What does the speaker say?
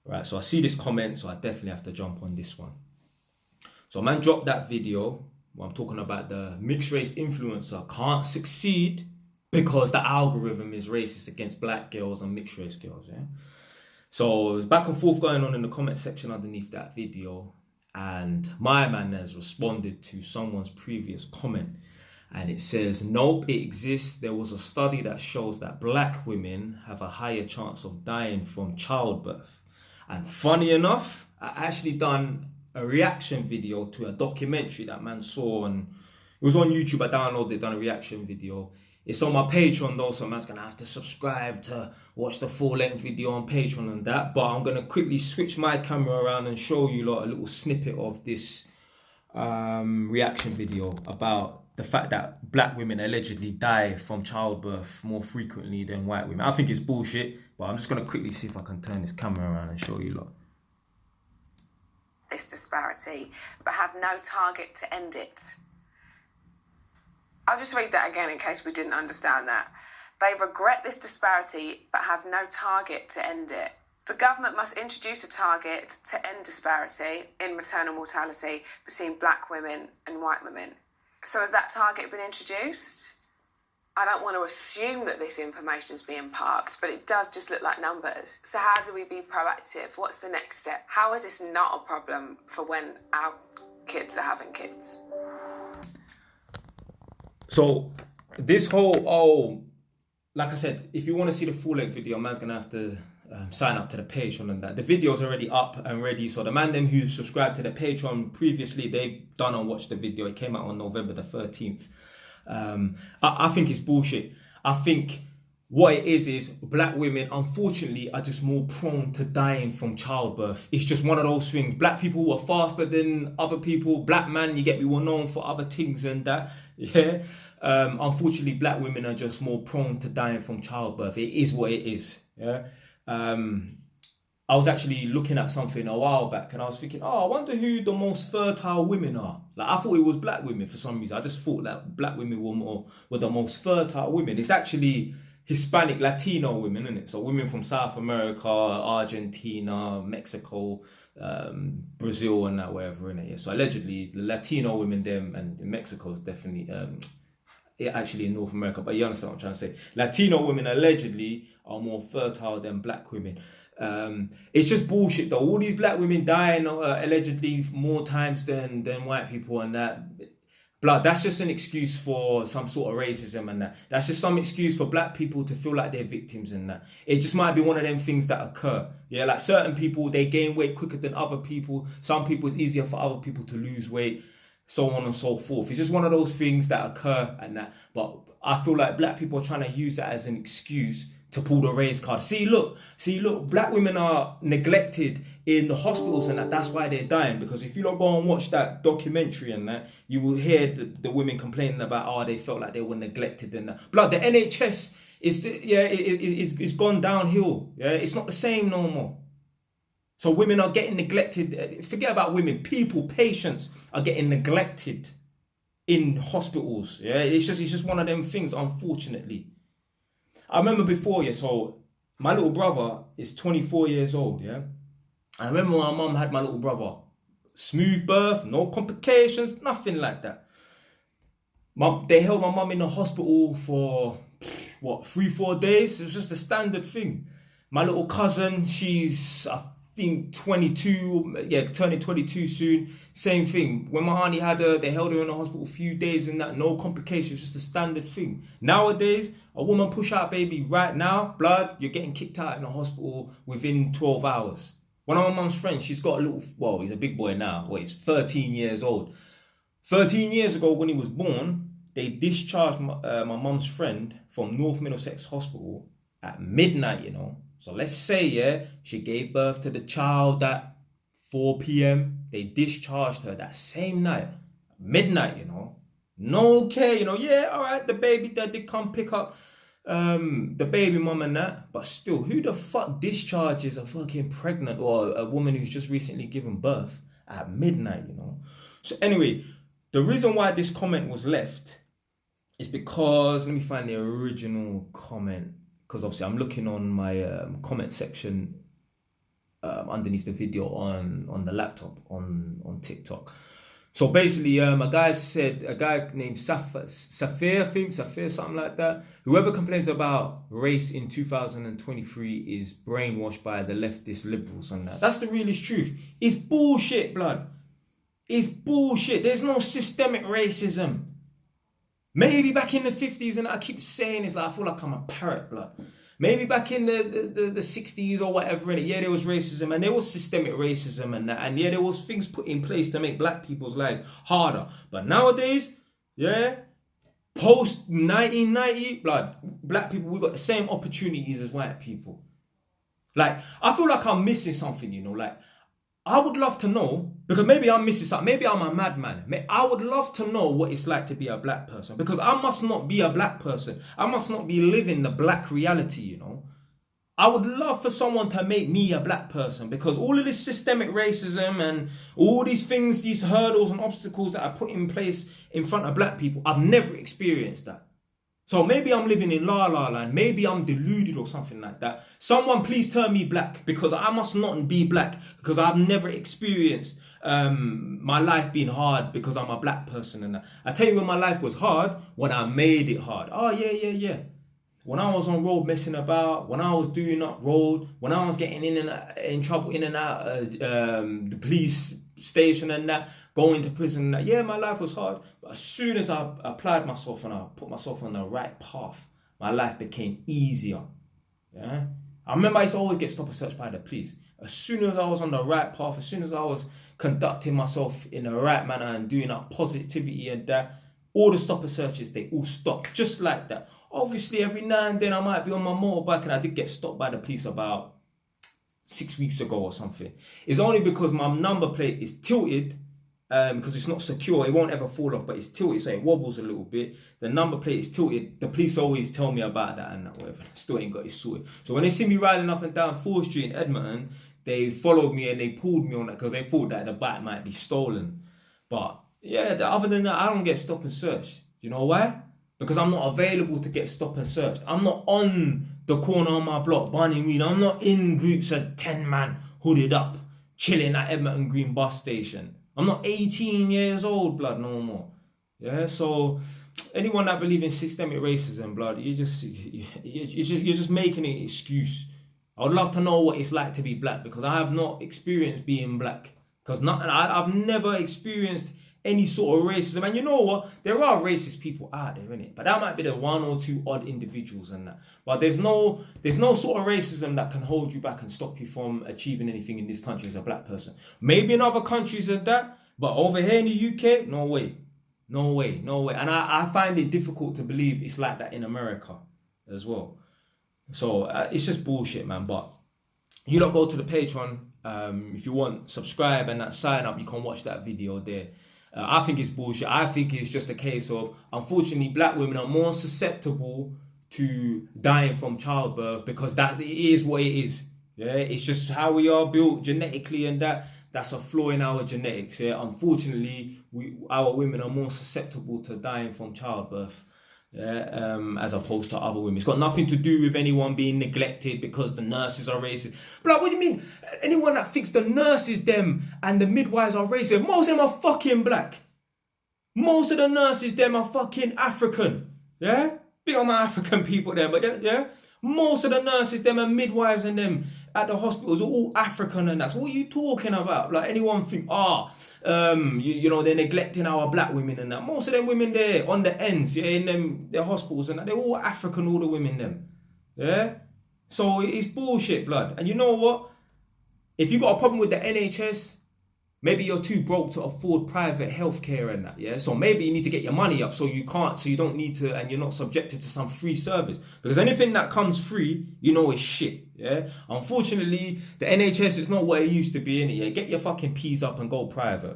Right, so I see this comment, so I definitely have to jump on this one. So man dropped that video where I'm talking about the mixed race influencer can't succeed because the algorithm is racist against black girls and mixed race girls, yeah? So there's back and forth going on in the comment section underneath that video, and my man has responded to someone's previous comment, and it says, nope, it exists. There was a study that shows that black women have a higher chance of dying from childbirth. And funny enough, I actually done a reaction video to a documentary that man saw, and it was on YouTube. I downloaded it, done a reaction video. It's on my Patreon though, so man's gonna have to subscribe to watch the full-length video on Patreon and that. But I'm gonna quickly switch my camera around and show you lot a little snippet of this reaction video about the fact that black women allegedly die from childbirth more frequently than white women. I think it's bullshit, but I'm just gonna quickly see if I can turn this camera around and show you lot. This disparity, but have no target to end it. I'll just read that again in case we didn't understand that. They regret this disparity, but have no target to end it. The government must introduce a target to end disparity in maternal mortality between black women and white women. So has that target been introduced? I don't want to assume that this information is being parked, but it does just look like numbers. So how do we be proactive? What's the next step? How is this not a problem for when our kids are having kids? So this whole, like I said, if you want to see the full-length video, man's going to have to sign up to the Patreon and that. The video's already up and ready. So the man them who subscribed to the Patreon previously, they've done and watched the video. It came out on November the 13th. I think it's bullshit. I think what it is black women, unfortunately, are just more prone to dying from childbirth. It's just one of those things. Black people are faster than other people. Black man, you get me, were known for other things and that. Yeah. Unfortunately, black women are just more prone to dying from childbirth. It is what it is. Yeah. I was actually looking at something a while back and I was thinking, I wonder who the most fertile women are. Like, I thought it was black women for some reason. I just thought that black women were the most fertile women. It's actually Hispanic Latino women, isn't it? So women from South America, Argentina, Mexico, Brazil and that, wherever, innit? Yeah. So allegedly the Latino women, them, and Mexico is definitely actually in North America, but you understand what I'm trying to say. Latino women allegedly are more fertile than black women. It's just bullshit though. All these black women dying allegedly more times than white people and that. Blood, that's just an excuse for some sort of racism and that. That's just some excuse for black people to feel like they're victims and that. It just might be one of them things that occur. Yeah, like certain people, they gain weight quicker than other people. Some people, it's easier for other people to lose weight, so on and so forth. It's just one of those things that occur and that. But I feel like black people are trying to use that as an excuse to pull the race card. See, look, black women are neglected in the hospitals and that. That's why they're dying. Because if you don't go and watch that documentary and that, you will hear the women complaining about, they felt like they were neglected and that. Blood, the NHS is gone downhill. Yeah, it's not the same no more. So women are getting neglected. Forget about women. People, patients are getting neglected in hospitals. Yeah, it's just one of them things, unfortunately. I remember before, so my little brother is 24 years old, yeah? I remember my mum had my little brother. Smooth birth, no complications, nothing like that. They held my mum in the hospital for, 3-4 days? It was just a standard thing. My little cousin, she's, I think, 22, turning 22 soon. Same thing. When my auntie had her, they held her in the hospital a few days and that, no complications, just a standard thing. Nowadays, a woman push out baby right now, blood, you're getting kicked out in the hospital within 12 hours. One of my mum's friends, she's got a little, he's a big boy now, he's 13 years old. 13 years ago when he was born, they discharged my mum's friend from North Middlesex Hospital at midnight, So let's say, she gave birth to the child at 4 p.m. They discharged her that same night, midnight, No care, all right, the baby dad did come pick up the baby mum and that. But still, who the fuck discharges a fucking pregnant or a woman who's just recently given birth at midnight, So anyway, the reason why this comment was left is because, let me find the original comment. Because obviously I'm looking on my comment section underneath the video on the laptop on TikTok. So basically, a guy named Safir, something like that. Whoever complains about race in 2023 is brainwashed by the leftist liberals and that. That's the realest truth. It's bullshit, blood. It's bullshit. There's no systemic racism. Maybe back in the 50s, and I keep saying it's like, I feel like I'm a parrot, blood. Maybe back in the 60s or whatever, and yeah, there was racism and there was systemic racism and that, and yeah, there was things put in place to make black people's lives harder. But nowadays, yeah, post 1990, blood, black people, we got the same opportunities as white people. Like, I feel like I'm missing something, you know, like, I would love to know, because maybe I'm missing something, maybe I'm a madman. I would love to know what it's like to be a black person, because I must not be a black person. I must not be living the black reality, you know. I would love for someone to make me a black person, because all of this systemic racism and all these things, these hurdles and obstacles that are put in place in front of black people, I've never experienced that. So maybe I'm living in La La Land. Maybe I'm deluded or something like that. Someone please turn me black, because I must not be black, because I've never experienced my life being hard because I'm a black person. And I tell you when my life was hard, when I made it hard. Oh, yeah. When I was on road messing about, when I was doing up road, when I was getting in trouble in and out the police station and that, going to prison and that, yeah, my life was hard. But as soon as I applied myself and I put myself on the right path, my life became easier. Yeah, I remember I used to always get stopped and searched by the police. As soon as I was on the right path, as soon as I was conducting myself in the right manner and doing up positivity and that, all the stopper searches, they all stopped just like that. Obviously, every now and then I might be on my motorbike and I did get stopped by the police about 6 weeks ago or something. It's only because my number plate is tilted, because it's not secure. It won't ever fall off, but it's tilted, so it wobbles a little bit. The number plate is tilted. The police always tell me about that and that, whatever. Still ain't got it sorted. So when they see me riding up and down 4th Street in Edmonton, they followed me and they pulled me on that because they thought that the bike might be stolen. But yeah, other than that, I don't get stopped and searched. You know why? Because I'm not available to get stopped and searched. I'm not on the corner on my block burning weed. I'm not in groups of 10 man hooded up, chilling at Edmonton Green bus station. I'm not 18 years old, blood, no more. Yeah, so anyone that believes in systemic racism, blood, you're just making an excuse. I would love to know what it's like to be black, because I have not experienced being black. Because I've never experienced any sort of racism. And you know what? There are racist people out there, innit? But that might be the one or two odd individuals and that. But there's no sort of racism that can hold you back and stop you from achieving anything in this country as a black person. Maybe in other countries and that, but over here in the UK, no way. No way. And I find it difficult to believe it's like that in America as well. So it's just bullshit, man. But you lot go to the Patreon. If you want, subscribe and that, sign up. You can watch that video there. I think it's bullshit. I think it's just a case of, unfortunately, black women are more susceptible to dying from childbirth, because that is what it is. Yeah, it's just how we are built genetically, and that's a flaw in our genetics. Yeah, unfortunately, our women are more susceptible to dying from childbirth. Yeah, as opposed to other women. It's got nothing to do with anyone being neglected because the nurses are racist. But like, what do you mean? Anyone that thinks the nurses, them, and the midwives are racist, most of them are fucking black. Most of the nurses, them, are fucking African. Yeah? Big on my African people there, but yeah? Most of the nurses, them, and midwives and them at the hospitals are all African, and that's what are you talking about? Like, anyone think, you know, they're neglecting our black women and that. Most of them women there on the ends, yeah, in their hospitals and that, they're all African, all the women them. Yeah? So it's bullshit, blood. And you know what? If you got a problem with the NHS, maybe you're too broke to afford private healthcare and that, yeah? So maybe you need to get your money up so you don't need to, and you're not subjected to some free service. Because anything that comes free, you know, is shit, yeah? Unfortunately, the NHS is not what it used to be, innit? Yeah? Get your fucking peas up and go private.